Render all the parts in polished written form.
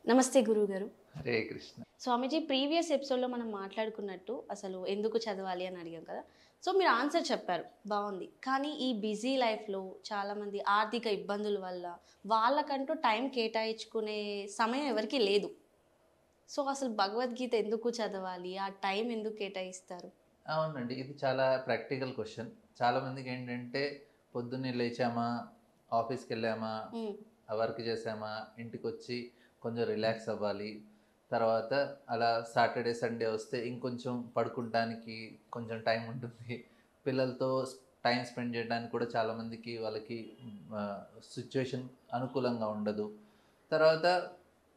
నమస్తే గురువుగారు. హరే కృష్ణ. స్వామీజీ ప్రీవియస్ ఎపిసోడ్‌లో మనం మాట్లాడుకున్నట్టు అసలు ఎందుకు చదవాలి అని అడిగాం కదా! సో, మీరు ఆన్సర్ చెప్పారు. బావుంది. కానీ ఈ బిజీ లైఫ్‌లో చాలామంది ఆర్థిక ఇబ్బందుల వల్ల వాళ్ళకంటూ టైం కేటాయించుకునే సమయం ఎవరికీ లేదు. సో, అసలు భగవద్గీత ఎందుకు చదవాలి? ఆ టైం ఎందుకు కేటాయిస్తారు? అవునండి, ఇది చాలా ప్రాక్టికల్ క్వశ్చన్. చాలామందికి ఏంటంటే పొద్దున్నే లేచామా, ఆఫీస్కి వెళ్ళామా, హ్మ్. ఆ వర్క్ చేసామా, ఇంటికి వచ్చి కొంచెం రిలాక్స్ అవ్వాలి. తర్వాత అలా సాటర్డే సండే వస్తే ఇంకొంచెం పడుకుంటానికి కొంచెం టైం ఉంటుంది. పిల్లలతో టైం స్పెండ్ చేయడానికి కూడా చాలామందికి వాళ్ళకి సిచ్యువేషన్ అనుకూలంగా ఉండదు. తర్వాత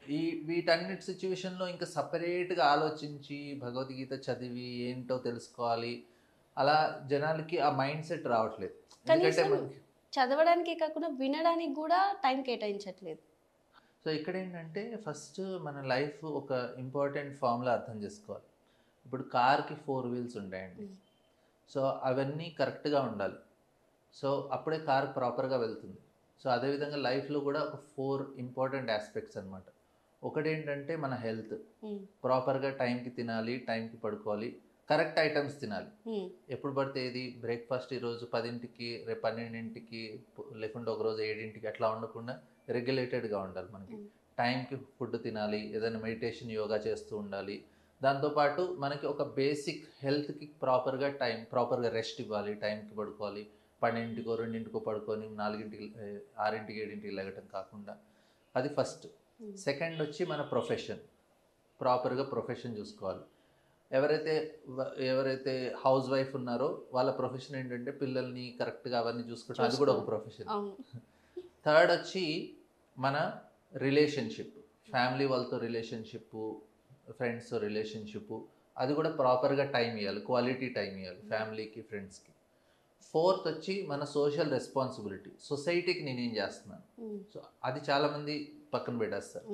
ఈ వీటన్నిటి సిచ్యువేషన్లో ఇంకా సపరేట్గా ఆలోచించి భగవద్గీత చదివి ఏంటో తెలుసుకోవాలి, అలా జనాలకి ఆ మైండ్ సెట్ రావట్లేదు. ఎందుకంటే కనీసం మనకి చదవడానికే కాకుండా వినడానికి కూడా టైం కేటాయించట్లేదు. సో ఇక్కడ ఏంటంటే ఫస్ట్ మన లైఫ్ ఒక ఇంపార్టెంట్ ఫామ్లో అర్థం చేసుకోవాలి. ఇప్పుడు కార్కి 4 వీల్స్ ఉంటాయండి. హ్మ్. సో అవన్నీ కరెక్ట్గా ఉండాలి. సో అప్పుడే కార్ ప్రాపర్గా వెళ్తుంది. సో అదేవిధంగా లైఫ్లో కూడా ఒక 4 ఇంపార్టెంట్ ఆస్పెక్ట్స్ అనమాట. ఒకటేంటంటే మన హెల్త్. హ్మ్. ప్రాపర్గా టైంకి తినాలి, టైంకి పడుకోవాలి, కరెక్ట్ ఐటమ్స్ తినాలి. హ్మ్. ఎప్పుడు పడితే ఇది బ్రేక్ఫాస్ట్ ఈరోజు 10కి, రేపు 12కి, లేకుంటే ఒకరోజు 7కి అట్లా ఉండకుండా రెగ్యులేటెడ్గా ఉండాలి. మనకి టైంకి ఫుడ్ తినాలి, ఏదైనా మెడిటేషన్ యోగా చేస్తూ ఉండాలి. దాంతోపాటు మనకి ఒక బేసిక్ హెల్త్కి ప్రాపర్గా రెస్ట్ ఇవ్వాలి, టైంకి పడుకోవాలి. 12కో 2కో పడుకొని 4కి 6కి 7కి లెగటం కాకుండా, అది ఫస్ట్. సెకండ్ వచ్చి మన ప్రొఫెషన్. ప్రాపర్గా ప్రొఫెషన్ చూసుకోవాలి. ఎవరైతే హౌస్ వైఫ్ ఉన్నారో వాళ్ళ ప్రొఫెషన్ ఏంటంటే పిల్లల్ని కరెక్ట్గా అవన్నీ చూసుకోవడం, అది కూడా ఒక ప్రొఫెషన్. అవును. థర్డ్ వచ్చి మన రిలేషన్షిప్, ఫ్యామిలీ వాళ్ళతో రిలేషన్షిప్, ఫ్రెండ్స్తో రిలేషన్షిప్, అది కూడా ప్రాపర్గా టైం ఇవ్వాలి, క్వాలిటీ టైం ఇవ్వాలి ఫ్యామిలీకి, ఫ్రెండ్స్కి. ఫోర్త్ వచ్చి మన సోషల్ రెస్పాన్సిబిలిటీ, సొసైటీకి నేనేం చేస్తున్నాను. సో అది చాలామంది పక్కన పెట్టేస్తారు.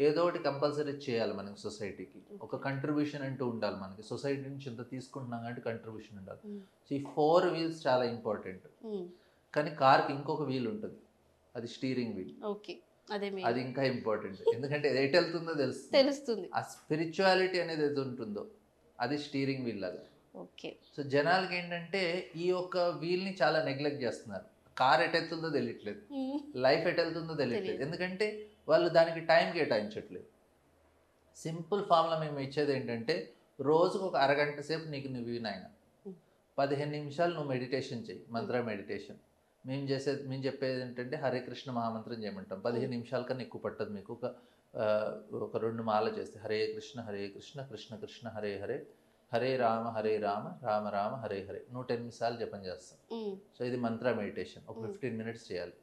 ఏదో ఒకటి కంపల్సరీ చేయాలి మనకి, సొసైటీకి ఒక కంట్రిబ్యూషన్ అంటూ ఉండాలి. మనకి సొసైటీ నుంచి ఇంత తీసుకుంటున్నాం కాబట్టి కంట్రిబ్యూషన్ ఉండాలి. సో ఈ 4 వీల్స్ చాలా ఇంపార్టెంట్. కానీ కార్కి ఇంకొక వీల్ ఉంటుంది, అది స్టీరింగ్ వీల్. ఓకే, అదే అది ఇంకా ఇంపార్టెంట్. ఎందుకంటే ఎటు వెళ్తుందో తెలుస్తుంది. ఆ స్పిరిచువాలిటీ అనేది ఏది ఉంటుందో అది స్టీరింగ్ వీల్ లాగా. ఓకే. సో జనాలకి ఏంటంటే ఈ యొక్క వీల్ని చాలా నెగ్లెక్ట్ చేస్తున్నారు. కార్ ఎటు వెళ్తుందో తెలియట్లేదు, లైఫ్ ఎటు వెళ్తుందో తెలియట్లేదు. ఎందుకంటే వాళ్ళు దానికి టైం కేటాయించట్లేదు. సింపుల్ ఫార్ములా మేము ఇచ్చేది ఏంటంటే, రోజుకు ఒక అరగంట సేపు నీకు నువ్వు నాయన 15 నిమిషాలు నువ్వు మెడిటేషన్ చేయి, మంత్ర మెడిటేషన్. మేము చెప్పేది ఏంటంటే హరే కృష్ణ మహామంత్రం చేయమంటాం. 15 నిమిషాల కన్నా ఎక్కువ పట్టదు మీకు. ఒక 2 మాల చేస్తే హరే కృష్ణ కృష్ణ కృష్ణ హరే హరే, హరే రామ రామ రామ హరే హరే 108 సార్లు జపం చేస్తాం. సో ఇది మంత్ర మెడిటేషన్. ఒక 15 మినిట్స్ చేయాలి.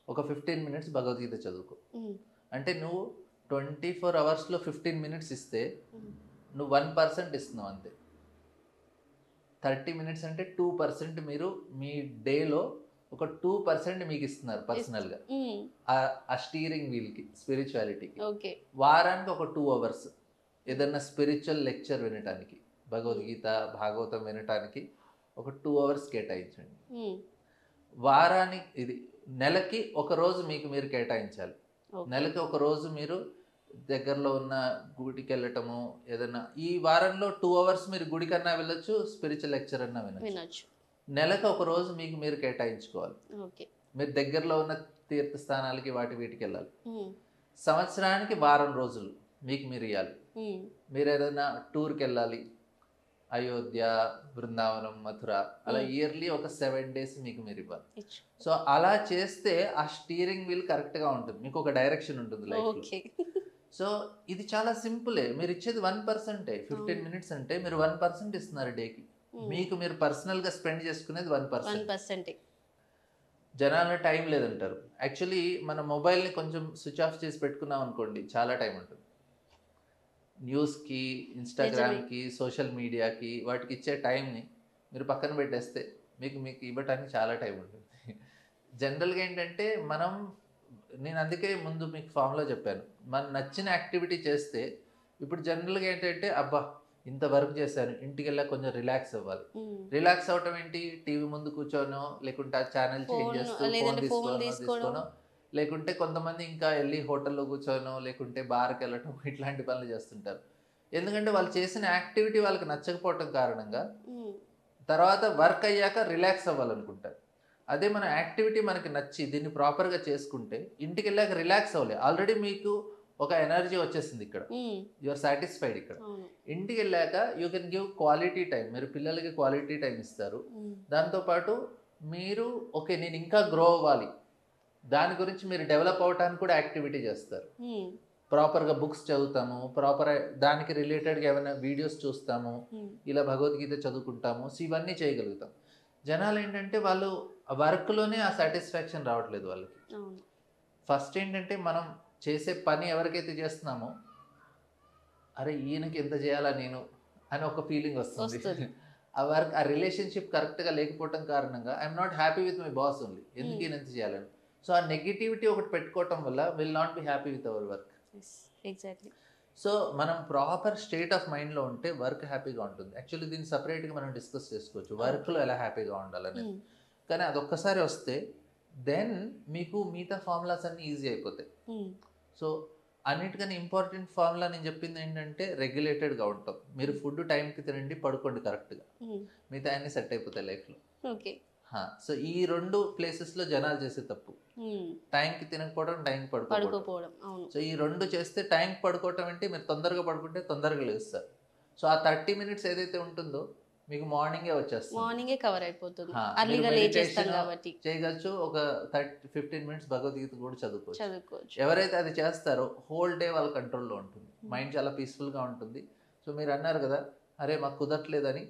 ఒక 15 మినిట్స్ భగవద్గీత చదువుకో. అంటే నువ్వు 24 అవర్స్లో 15 మినిట్స్ ఇస్తే నువ్వు 1% ఇస్తున్నావు అంతే. 30 మినిట్స్ అంటే 2% మీరు మీ డేలో ఒక 2% మీకు ఇస్తున్నారు పర్సనల్గా ఆ స్టీరింగ్ వీల్కి, స్పిరిచువాలిటీకి. వారానికి ఒక 2 అవర్స్ ఏదన్నా స్పిరిచువల్ లెక్చర్ వినటానికి, భగవద్గీత భాగవతం వినటానికి ఒక 2 అవర్స్ కేటాయించండి. వారానికి ఇది నెలకి ఒక రోజు మీకు మీరు కేటాయించాలి. నెలకి ఒక రోజు మీరు దగ్గరలో ఉన్న గుడికి వెళ్ళటము, ఏదైనా ఈ వారంలో 2 అవర్స్ మీరు గుడికన్నా వెళ్ళొచ్చు, స్పిరిచువల్ లెక్చర్ అన్నా వినొచ్చు. నెలకు ఒక రోజు మీకు మీరు కేటాయించుకోవాలి. మీరు దగ్గరలో ఉన్న తీర్థస్థానాలకి వీటికి వెళ్ళాలి. సంవత్సరానికి వారం రోజులు మీకు మీరు ఇవ్వాలి. మీరు ఏదైనా టూర్కి వెళ్ళాలి, అయోధ్య, బృందావనం, మథుర, అలా ఇయర్లీ ఒక 7 డేస్ మీకు మీరు ఇవ్వాలి. సో అలా చేస్తే ఆ స్టీరింగ్ వీల్ కరెక్ట్గా ఉంటుంది, మీకు ఒక డైరెక్షన్ ఉంటుంది లైఫ్లో. సో ఇది చాలా సింపులే. మీరు ఇచ్చేది 1%. 15 మినిట్స్ అంటే మీరు 1% ఇస్తున్నారు డేకి. మీకు మీరు పర్సనల్గా స్పెండ్ చేసుకునేది 1%. జనాల టైం లేదంటారు. యాక్చువల్లీ మన మొబైల్ని కొంచెం స్విచ్ ఆఫ్ చేసి పెట్టుకున్నాం అనుకోండి, చాలా టైం ఉంటుంది. న్యూస్కి, ఇన్స్టాగ్రామ్కి, సోషల్ మీడియాకి, వాటికి ఇచ్చే టైంని మీరు పక్కన పెట్టేస్తే మీకు ఇవ్వటానికి చాలా టైం ఉంటుంది. జనరల్గా ఏంటంటే నేను అందుకే ముందు మీకు ఫామ్లో చెప్పాను, మన నచ్చిన యాక్టివిటీ చేస్తే. ఇప్పుడు జనరల్గా ఏంటంటే అబ్బా ఇంత వర్క్ చేశాను, ఇంటికి వెళ్ళా కొంచెం రిలాక్స్ అవ్వాలి. రిలాక్స్ అవ్వటం ఏంటి? టీవీ ముందు కూర్చోనో, లేకుంటే ఆ ఛానల్ చేంజ్ చేస్తూ ఫోన్ తీసుకోనో లేకుంటే కొంతమంది ఇంకా వెళ్ళి హోటల్లో కూర్చోనో లేకుంటే బార్కి వెళ్ళటం ఇట్లాంటి పనులు చేస్తుంటారు. ఎందుకంటే వాళ్ళు చేసిన యాక్టివిటీ వాళ్ళకి నచ్చకపోవటం కారణంగా తర్వాత వర్క్ అయ్యాక రిలాక్స్ అవ్వాలనుకుంటారు. అదే మన యాక్టివిటీ మనకి నచ్చి దీన్ని ప్రాపర్గా చేసుకుంటే ఇంటికి వెళ్ళాక రిలాక్స్ అవ్వలే, ఆల్రెడీ మీకు ఒక ఎనర్జీ వచ్చేసింది, ఇక్కడ యు ఆర్ సాటిస్ఫైడ్. ఇక్కడ ఇంటికి వెళ్ళాక you can give quality time, మీరు పిల్లలకి క్వాలిటీ టైం ఇస్తారు. దాంతోపాటు మీరు ఓకే నేను ఇంకా గ్రో అవ్వాలి, దాని గురించి మీరు డెవలప్ అవ్వడానికి కూడా యాక్టివిటీ చేస్తారు. ప్రాపర్గా బుక్స్ చదువుతాము, ప్రాపర్ దానికి రిలేటెడ్గా ఏమైనా వీడియోస్ చూస్తాము, ఇలా భగవద్గీత చదువుకుంటాము. సో ఇవన్నీ చేయగలుగుతాం. జనాలు ఏంటంటే వాళ్ళు వర్క్లోనే ఆ సాటిస్ఫాక్షన్ రావట్లేదు వాళ్ళకి. ఫస్ట్ ఏంటంటే మనం చేసే పని ఎవరికైతే చేస్తున్నామో అరే ఈయనకి ఎంత చేయాలా నేను అని ఒక ఫీలింగ్ వస్తుంది. ఆ వర్క్ ఆ రిలేషన్షిప్ కరెక్ట్గా లేకపోవటం కారణంగా I'm not happy with my boss only, ఎందుకు ఈయన ఎంత చేయాలని. సో ఆ నెగిటివిటీ ఒకటి పెట్టుకోవటం వల్ల will not be happy with our work. Exactly. So మనం ప్రాపర్ స్టేట్ ఆఫ్ మైండ్లో ఉంటే వర్క్ హ్యాపీగా ఉంటుంది. యాక్చువల్లీ దీన్ని సపరేట్గా మనం డిస్కస్ చేసుకోవచ్చు, వర్క్లో ఎలా హ్యాపీగా ఉండాలని. కానీ అదొక్కసారి వస్తే దెన్ మీకు మిగతా ఫార్ములాస్ అన్నీ ఈజీ అయిపోతాయి. సో అన్నిటికన్నా ఇంపార్టెంట్ ఫార్ములా నేను చెప్పింది ఏంటంటే రెగ్యులేటెడ్గా ఉంటాం. మీరు ఫుడ్ టైంకి తినండి, పడుకోండి కరెక్ట్గా, మిగతా అన్నీ సెట్ అయిపోతాయి లైఫ్లో. ఓకే. సో ఈ రెండు ప్లేసెస్లో జనాలు చేసే తప్పు, టైంకి తినకపోవడం, టైంకి పడుకోవడం. సో ఈ రెండు చేస్తే టైంకి పడుకోవటం అంటే మీరు తొందరగా పడుకుంటే తొందరగా లేస్తారు. సో ఆ 30 minutes ఏదైతే ఉంటుందో మీకు మార్నింగే వచ్చేస్తుంది, మార్నింగే కవర్ అయిపోతుంది, చేయగలచ్చు. ఒక 15 minutes భగవద్గీత కూడా చదువుకోవచ్చు. ఎవరైతే అది చేస్తారో హోల్ డే వాళ్ళ కంట్రోల్లో ఉంటుంది, మైండ్ చాలా పీస్ఫుల్గా ఉంటుంది. సో మీరు అన్నారు కదా అరే మాకు కుదరట్లేదని,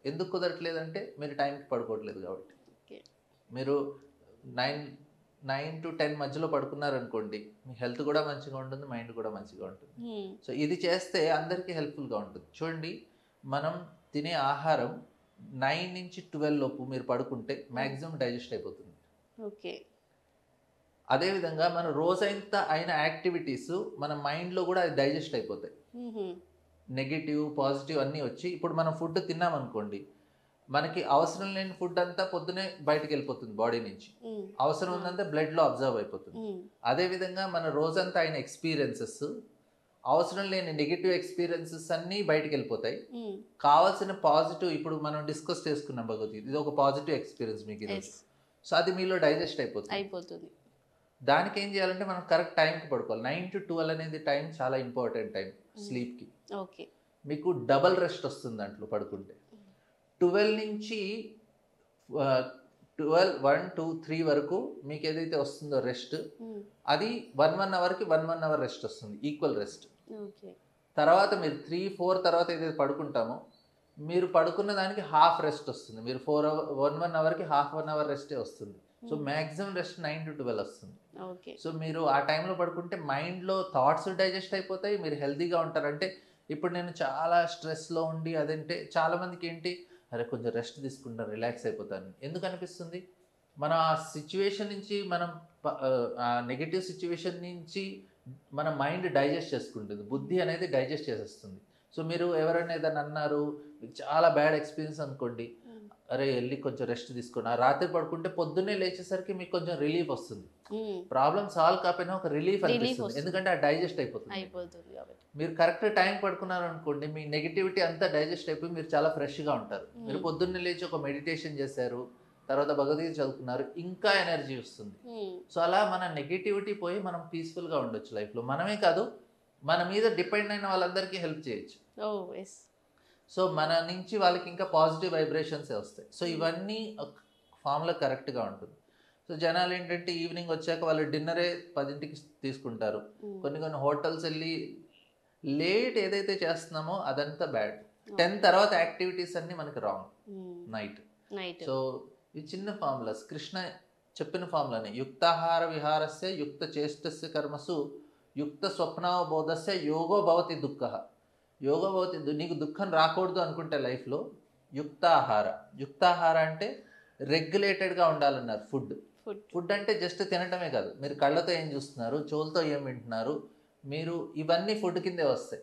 ఎందుకు కుదరట్లేదంటే మీరు టైంకి పడుకోవట్లేదు కాబట్టి. మీరు 9 to 10 మధ్యలో పడుకున్నారనుకోండి, మీ హెల్త్ కూడా మంచిగా ఉంటుంది, మైండ్ కూడా మంచిగా ఉంటుంది. సో ఇది చేస్తే అందరికీ హెల్ప్ఫుల్గా ఉంటుంది. చూడండి, మనం తినే ఆహారం 9 నుంచి 12 లోపు మీరు పడుకుంటే మ్యాక్సిమం డైజెస్ట్ అయిపోతుంది. ఓకే. అదేవిధంగా మన రోజంతా అయిన యాక్టివిటీస్ మన మైండ్లో కూడా అది డైజెస్ట్ అయిపోతాయి. నెగిటివ్ పాజిటివ్ అన్నీ వచ్చి ఇప్పుడు మనం ఫుడ్ తిన్నామనుకోండి, మనకి అవసరం లేని ఫుడ్ అంతా పొద్దునే బయటకు వెళ్ళిపోతుంది బాడీ నుంచి, అవసరం ఉందంతా బ్లడ్లో అబ్జర్వ్ అయిపోతుంది. అదేవిధంగా మన రోజంతా అయిన ఎక్స్పీరియన్సెస్, అవసరం లేని నెగిటివ్ ఎక్స్పీరియన్సెస్ అన్నీ బయటకు వెళ్ళిపోతాయి. కావాల్సిన పాజిటివ్ ఇప్పుడు మనం డిస్కస్ చేసుకున్నాం భగవద్గీత, ఇది ఒక పాజిటివ్ ఎక్స్పీరియన్స్ మీకు ఈరోజు. సో అది మీలో డైజెస్ట్ అయిపోతుంది. దానికి ఏం చేయాలంటే మనం కరెక్ట్ టైంకి పడుకోవాలి. 9 to 12 అనేది టైం చాలా ఇంపార్టెంట్ టైం స్లీప్కి. మీకు డబల్ రెస్ట్ వస్తుంది దాంట్లో పడుకుంటే. 12 నుంచి 12, 1, 2, 3 వరకు మీకు ఏదైతే వస్తుందో రెస్ట్, అది 1 అవర్కి 1 అవర్ రెస్ట్ వస్తుంది, ఈక్వల్ రెస్ట్. తర్వాత మీరు 3, 4 తర్వాత ఏదైతే పడుకుంటామో మీరు పడుకున్న దానికి హాఫ్ రెస్ట్ వస్తుంది. మీరు 1 అవర్కి హాఫ్ 1 అవర్ రెస్టే వస్తుంది. సో మ్యాక్సిమం రెస్ట్ 9 to 12 వస్తుంది. సో మీరు ఆ టైంలో పడుకుంటే మైండ్లో థాట్స్ డైజెస్ట్ అయిపోతాయి, మీరు హెల్తీగా ఉంటారు. అంటే ఇప్పుడు నేను చాలా స్ట్రెస్లో ఉండి అదంటే చాలామందికి ఏంటి, అరే కొంచెం రెస్ట్ తీసుకుంటాను, రిలాక్స్ అయిపోతాను ఎందుకు అనిపిస్తుంది, మన ఆ సిచ్యువేషన్ నుంచి మనం ఆ నెగిటివ్ సిచ్యువేషన్ నుంచి మన మైండ్ డైజెస్ట్ చేసుకుంటుంది, బుద్ధి అనేది డైజెస్ట్ చేసేస్తుంది. సో మీరు ఎవరైనా ఏదైనా అన్నారు, మీకు చాలా బ్యాడ్ ఎక్స్పీరియన్స్ అనుకోండి, అరే వెళ్ళి కొంచెం రెస్ట్ తీసుకోండి, ఆ రాత్రి పడుకుంటే పొద్దున్నే లేచేసరికి మీకు కొంచెం రిలీఫ్ వస్తుంది. ప్రాబ్లమ్ సాల్వ్ కాకపోయినా ఒక రిలీఫ్ అనిపిస్తుంది, ఎందుకంటే ఆ డైజెస్ట్ అయిపోతుంది. మీరు కరెక్ట్ టైం పడుకున్నారు అనుకోండి, మీ నెగిటివిటీ అంతా డైజెస్ట్ అయిపోయి మీరు చాలా ఫ్రెష్గా ఉంటారు. మీరు పొద్దున్నే లేచి ఒక మెడిటేషన్ చేశారు, తర్వాత భగవద్గీత చదువుకున్నారు, ఇంకా ఎనర్జీ వస్తుంది. సో అలా మన నెగిటివిటీ పోయి మనం పీస్ఫుల్గా ఉండొచ్చు లైఫ్లో. మనమే కాదు, మన మీద డిపెండ్ అయిన వాళ్ళందరికీ హెల్ప్ చేయొచ్చు. సో మన నుంచి వాళ్ళకి ఇంకా పాజిటివ్ వైబ్రేషన్సే వస్తాయి. సో ఇవన్నీ ఫామ్లో కరెక్ట్గా ఉంటుంది. సో జనాలు ఏంటంటే ఈవినింగ్ వచ్చాక వాళ్ళు డిన్నరే 10ంటికి తీసుకుంటారు. కొన్ని హోటల్స్ వెళ్ళి లేట్ ఏదైతే చేస్తున్నామో అదంతా బ్యాడ్. 10 తర్వాత యాక్టివిటీస్ అన్నీ మనకి రాంగ్, నైట్. సో ఈ చిన్న ఫార్ములాస్ కృష్ణ చెప్పిన ఫార్ములానే, యుక్తాహార విహారస్య యుక్త చేష్టస్య కర్మసు యుక్త స్వప్నావబోధస్య యోగో భవతి దుఃఖ. యోగో భవతి, నీకు దుఃఖం రాకూడదు అనుకుంటే లైఫ్లో యుక్తాహార అంటే రెగ్యులేటెడ్గా ఉండాలన్నారు. ఫుడ్ అంటే జస్ట్ తినటమే కాదు, మీరు కళ్ళతో ఏం చూస్తున్నారు, చెవులతో ఏం వింటున్నారు, మీరు ఇవన్నీ ఫుడ్ కిందే వస్తాయి.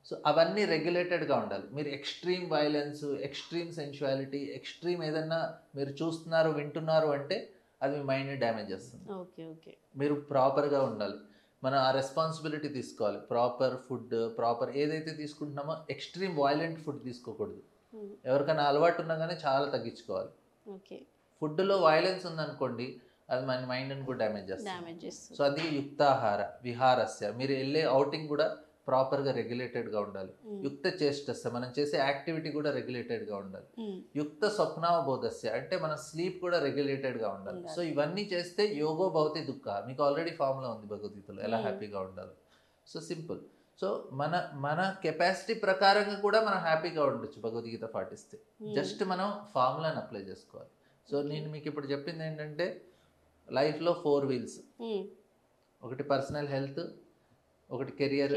సో అవన్నీ రెగ్యులేటెడ్గా ఉండాలి. మీరు extreme violence, extreme sensuality, extreme ఏదన్నా మీరు చూస్తున్నారు వింటున్నారు అంటే అది మీ మైండ్ని డ్యామేజ్ చేస్తుంది. Okay okay. మీరు ప్రాపర్గా ఉండాలి, మనం ఆ రెస్పాన్సిబిలిటీ తీసుకోవాలి. ప్రాపర్ ఫుడ్, ప్రాపర్ ఏదైతే తీసుకుంటున్నామో ఎక్స్ట్రీమ్ వైలెంట్ ఫుడ్ తీసుకోకూడదు. ఎవరికైనా అలవాటు ఉన్నా కానీ చాలా తగ్గించుకోవాలి. ఓకే. ఫుడ్లో వైలెన్స్ ఉందనుకోండి, అది మన మైండ్ని కూడా డ్యామేజ్ చేస్తుంది. సో అందుకే యుక్తాహార విహారస్య, మీరు వెళ్ళే అవుటింగ్ కూడా ప్రాపర్గా రెగ్యులేటెడ్గా ఉండాలి. యుక్త చేష్టస్య, మనం చేసే యాక్టివిటీ కూడా రెగ్యులేటెడ్గా ఉండాలి. యుక్త స్వప్నావబోధస్య, అంటే మన స్లీప్ కూడా రెగ్యులేటెడ్గా ఉండాలి. సో ఇవన్నీ చేస్తే యోగో భవతి దుఃఖ, మీకు ఆల్రెడీ ఫామ్లో ఉంది భగవద్గీతలో ఎలా హ్యాపీగా ఉండాలి. So simple. సో మన కెపాసిటీ ప్రకారంగా కూడా మనం హ్యాపీగా ఉండొచ్చు భగవద్గీత పాటిస్తే. జస్ట్ మనం ఫార్ములాని అప్లై చేసుకోవాలి. సో నేను మీకు ఇప్పుడు చెప్పింది ఏంటంటే, లైఫ్లో 4 వీల్స్. ఒకటి పర్సనల్ హెల్త్, ఒకటి కెరియర్,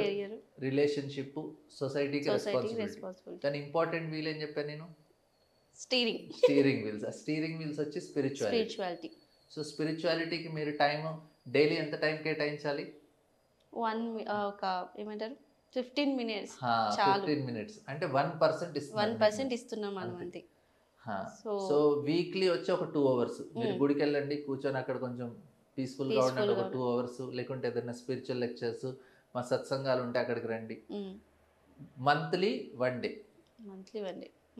రిలేషన్షిప్, సొసైటీకి రెస్పాన్సిబిలిటీ. కానీ ఇంపార్టెంట్ వీల్ ఏం చెప్పాను నేను? Steering wheels. ఆ స్టీరింగ్ వీల్స్ వచ్చి స్పిరిచువాలిటీ. సో స్పిరిచువాలిటీకి మీరు టైం డైలీ ఎంత టైం కేటాయించాలి? 15 minutes. 15 minutes అంటే 1% ఇస్తున్నాం మనం అంతే. సో వీక్లీ వచ్చి ఒక 2 hours మీరు గుడికి వెళ్ళండి, కూర్చొని అక్కడ కొంచెం పీస్ఫుల్గా ఉండండి ఒక 2 hours. లేకుంటే ఏదైనా స్పిరిచువల్ లెక్చర్స్, మా సత్సంగాలు ఉంటే అక్కడికి రండి. మంత్లీ 1 day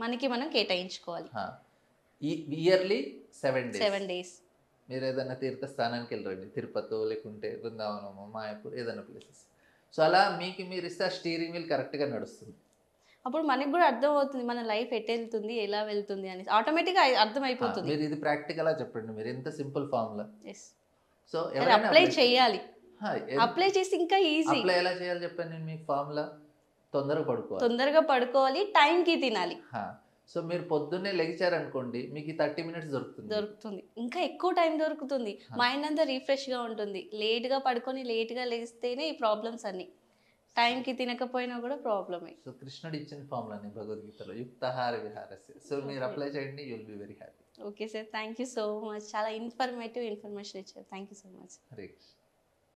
మనకి మనం కేటాయించుకోవాలి. ఇయర్లీ 7 days మీరు ఏదైనా తీర్థస్థానానికి వెళ్ళరండి, తిరుపతి లేకుంటే బృందావనము, మాయాపూర్, ఏదైనా ప్లేసెస్. సో అలా మీకు మీరు ఇస్తే ఆ స్టీరింగ్ వీల్ కరెక్ట్గా నడుస్తుంది. అప్పుడు మనకి కూడా అర్థం అవుతుంది మన లైఫ్ ఎట్ వెళ్తుంది, ఎలా వెళ్తుంది అని ఆటోమేటిక్గా అర్థం అయిపోతుంది. మీరు ఇది ప్రాక్టికల్గా చెప్పండి, మీరు ఎంత సింపుల్ ఫార్ములా. సో అప్లై చేయాలి, అప్లై చేసి ఇంకా ఈజీ. అప్లై ఎలా చేయాలి చెప్పండి నేను మీకు. ఫార్ములా తొందరగా పడుకోవాలి, టైంకి తినాలి. సో మీరు పొద్దున్నే లెగిచారనుకోండి, మీకు 30 minutes దొరుకుతుంది. ఇంకా ఎక్కువ టైం దొరుకుతుంది, మైండ్ అంతా రిఫ్రెష్గా ఉంటుంది. లేట్గా పడుకొని లేట్గా లేస్తేనే ఈ ప్రాబ్లమ్స్ అన్ని. టైంకి తినకపోయినా కూడా ప్రాబ్లమే. సో కృష్ణుడు ఇచ్చిన ఫార్ములాని భగవద్గీతలో యుక్తాహార విహారస్య. సో మీరు అప్లై చేయండి, you will be very happy. Okay sir, thank you so much. చాలా ఇన్ఫర్మేటివ్ ఇన్ఫర్మేషన్ ఇచ్చారు. Thank you so much. Hare Krishna.